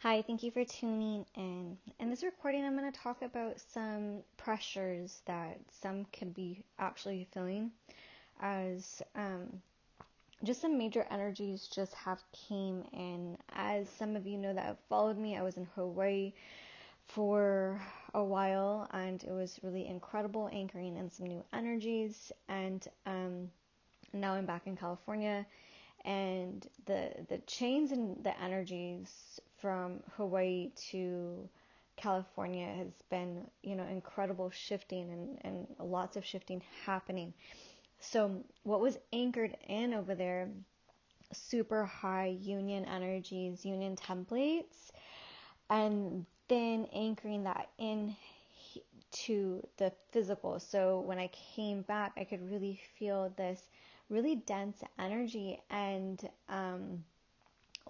Hi, thank you for tuning in. In this recording, I'm going to talk about some pressures that some could be actually feeling as just some major energies just have came in. As some of you know that have followed me, I was in Hawaii for a while and it was really incredible anchoring in some new energies. And now I'm back in California, and the chains and the energies from Hawaii to California has been, incredible shifting and lots of shifting happening. So what was anchored in over there, super high union energies, union templates, and then anchoring that in to the physical. So when I came back, I could really feel this really dense energy and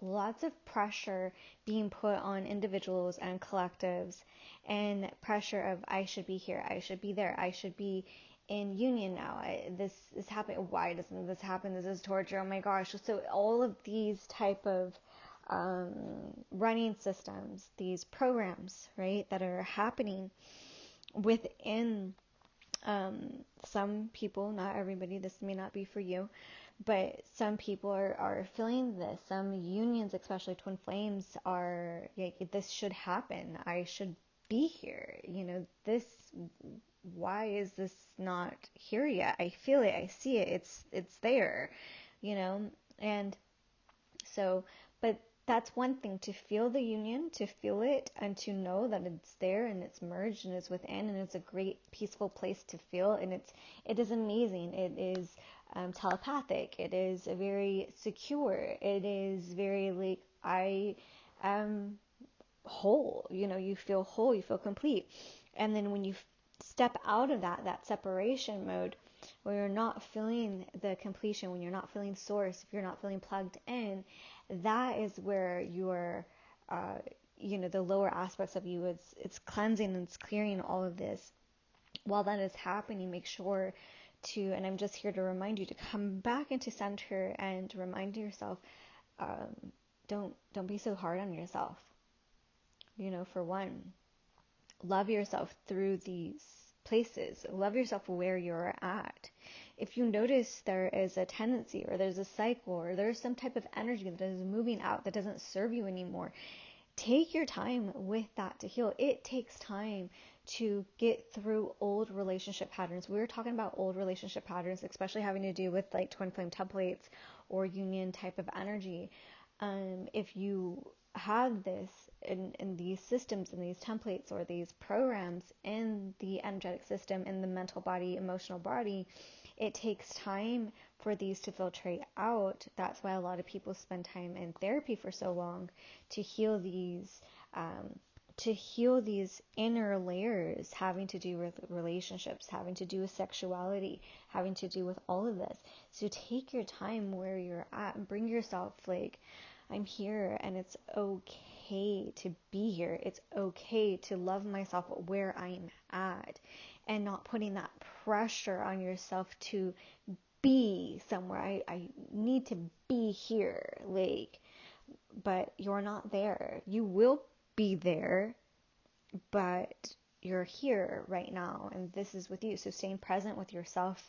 lots of pressure being put on individuals and collectives, and pressure of I should be here, I should be there, I should be in union now. This is happening. Why doesn't this happen? This is torture. Oh my gosh. So all of these type of running systems, these programs, right, that are happening within some people, not everybody, this may not be for you, but some people are feeling this. Some unions, especially twin flames, are like, this should happen. I should be here. This, why is this not here yet? I feel it. I see it. It's there, and so, but that's one thing, to feel the union, to feel it, and to know that it's there and it's merged and it's within, and it's a great peaceful place to feel, and it is amazing. It is telepathic. It is very secure. It is very like I am whole. You feel whole. You feel complete. And then when you step out of that separation mode, where you're not feeling the completion, when you're not feeling source, if you're not feeling plugged in, that is where your, the lower aspects of you, it's cleansing and it's clearing all of this. While that is happening, make sure to, and I'm just here to remind you to come back into center and remind yourself, don't be so hard on yourself. For one, love yourself through these places. Love yourself where you're at. If you notice there is a tendency, or there's a cycle, or there's some type of energy that is moving out that doesn't serve you anymore, take your time with that to heal. It takes time to get through old relationship patterns. We were talking about old relationship patterns, especially having to do with like twin flame templates or union type of energy. If you have this in these systems, in these templates, or these programs in the energetic system, in the mental body, emotional body, it takes time for these to filtrate out. That's why a lot of people spend time in therapy for so long, to heal these inner layers having to do with relationships, having to do with sexuality, having to do with all of this. So take your time where you're at and bring yourself like, I'm here and it's okay to be here. It's okay to love myself where I'm at, and not putting that pressure on yourself to be somewhere. I need to be here, but you're not there. You will be there, but you're here right now, and this is with you. So staying present with yourself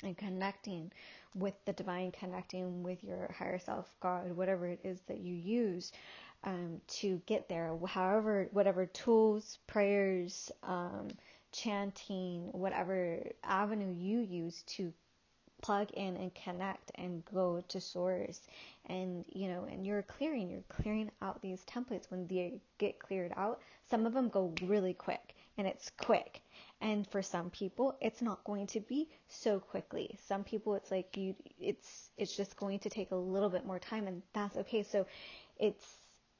and connecting with the divine, connecting with your higher self, God, whatever it is that you use to get there. However, whatever tools, prayers, chanting, whatever avenue you use to plug in and connect and go to source. And and you're clearing out these templates. When they get cleared out, some of them go really quick, and it's quick. And for some people, it's not going to be so quickly. Some people, it's like it's just going to take a little bit more time, and that's okay. So it's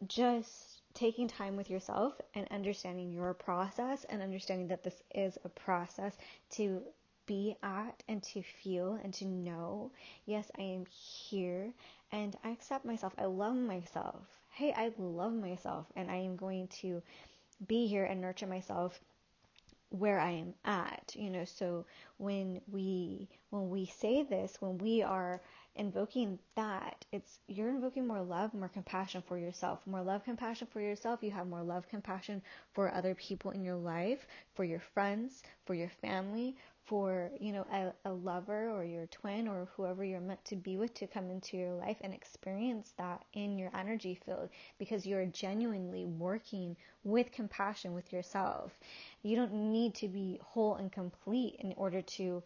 just taking time with yourself and understanding your process, and understanding that this is a process to be at and to feel and to know, yes, I am here and I accept myself. I love myself. Hey, I love myself, and I am going to be here and nurture myself where I am at. So when we say this, when we are invoking that, you're invoking more love, more compassion for yourself. More love, compassion for yourself. You have more love, compassion for other people in your life, for your friends, for your family, for, a lover or your twin or whoever you're meant to be with to come into your life and experience that in your energy field, because you're genuinely working with compassion with yourself. You don't need to be whole and complete in order to,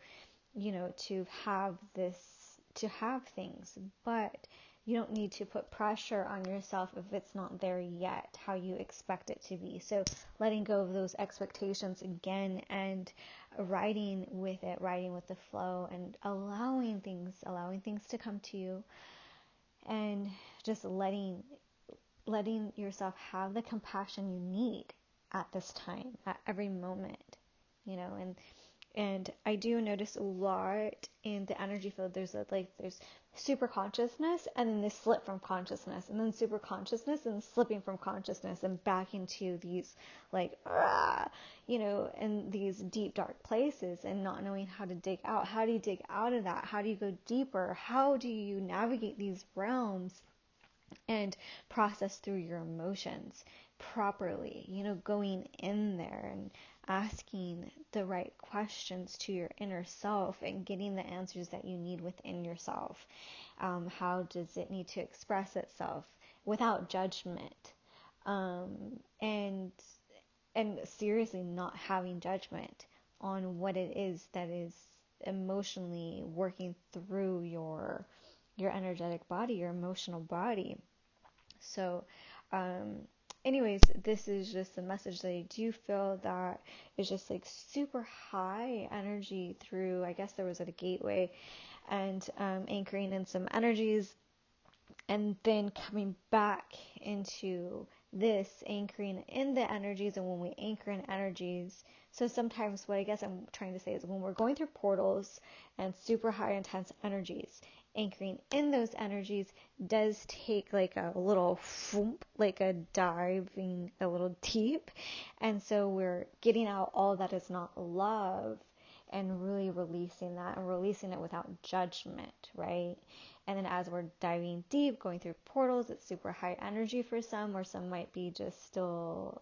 to have things, but you don't need to put pressure on yourself if it's not there yet, how you expect it to be. So letting go of those expectations again and riding with it, riding with the flow, and allowing things to come to you, and just letting yourself have the compassion you need at this time, at every moment, and I do notice a lot in the energy field. There's super consciousness, and then they slip from consciousness, and then super consciousness, and slipping from consciousness, and back into these in these deep dark places, and not knowing how to dig out. How do you dig out of that? How do you go deeper? How do you navigate these realms and process through your emotions properly? Going in there and asking the right questions to your inner self and getting the answers that you need within yourself. How does it need to express itself without judgment? And seriously, not having judgment on what it is that is emotionally working through your energetic body, your emotional body. So, anyways, this is just a message that I do feel that is just super high energy through, I guess there was at a gateway, and anchoring in some energies, and then coming back into this, anchoring in the energies. And when we anchor in energies, so sometimes what I guess I'm trying to say is when we're going through portals and super high intense energies, anchoring in those energies does take a little whoop, a diving a little deep. And so we're getting out all that is not love and really releasing that, and releasing it without judgment, right? And then as we're diving deep, going through portals, it's super high energy for some, or some might be just still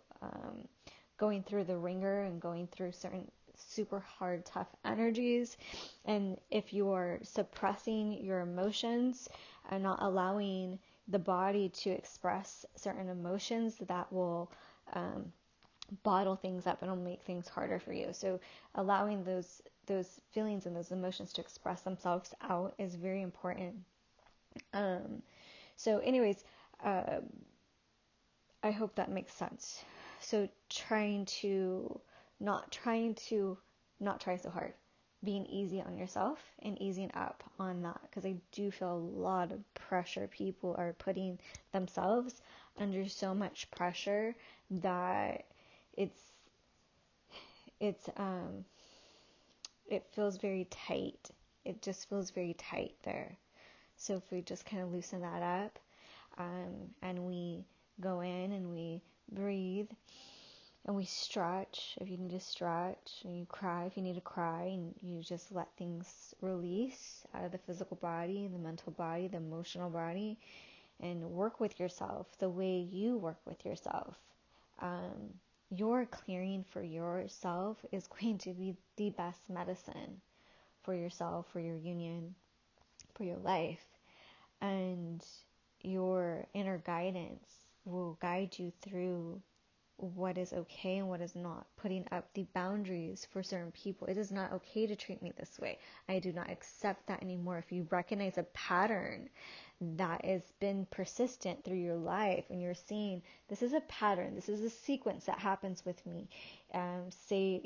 going through the ringer and going through certain super hard, tough energies. And if you are suppressing your emotions and not allowing the body to express certain emotions, that will bottle things up and it'll make things harder for you. So allowing those feelings and those emotions to express themselves out is very important. So anyways, I hope that makes sense. So not trying so hard, being easy on yourself and easing up on that, because I do feel a lot of pressure. People are putting themselves under so much pressure that it feels very tight. It just feels very tight there. So if we just kind of loosen that up, and we go in and we breathe and we stretch if you need to stretch, and you cry if you need to cry, and you just let things release out of the physical body, the mental body, the emotional body, and work with yourself the way you work with yourself. Your clearing for yourself is going to be the best medicine for yourself, for your union, for your life. And your inner guidance will guide you through what is okay and what is not, putting up the boundaries for certain people. It is not okay to treat me this way. I do not accept that anymore. If you recognize a pattern that has been persistent through your life, and you're seeing this is a pattern, this is a sequence that happens with me. Say,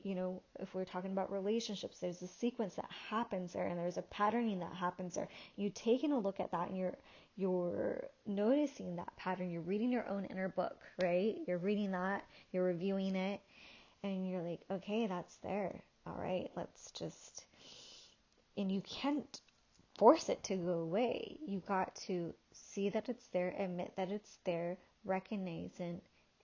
if we're talking about relationships, there's a sequence that happens there, and there's a patterning that happens there. You taking a look at that, and you're noticing that pattern. You're reading your own inner book, right? You're reading that, you're reviewing it, and you're like, okay, that's there. All right, let's just, and you can't force it to go away. You got to see that it's there, admit that it's there, recognizing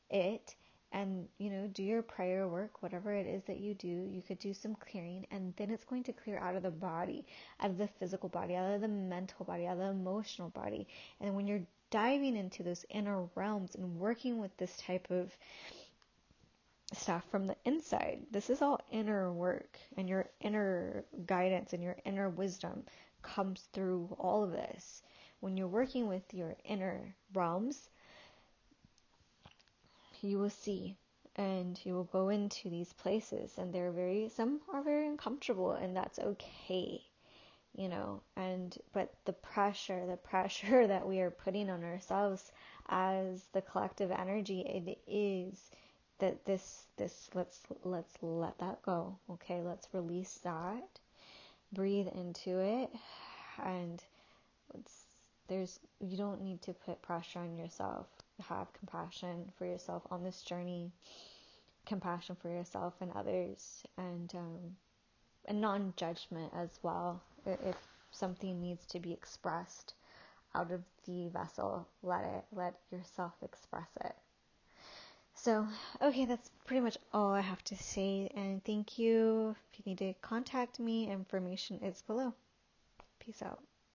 it, and, do your prayer work, whatever it is that you do. You could do some clearing, and then it's going to clear out of the body, out of the physical body, out of the mental body, out of the emotional body. And when you're diving into those inner realms and working with this type of stuff from the inside, this is all inner work, and your inner guidance and your inner wisdom comes through all of this. When you're working with your inner realms, you will see, and you will go into these places, and some are very uncomfortable, and that's okay, but the pressure that we are putting on ourselves as the collective energy, it is that this let's let that go. Okay, let's release that, breathe into it, and you don't need to put pressure on yourself. Have compassion for yourself on this journey, compassion for yourself and others, and non-judgment as well. If something needs to be expressed out of the vessel, let yourself express it. So, okay, that's pretty much all I have to say, and thank you. If you need to contact me, information is below. Peace out.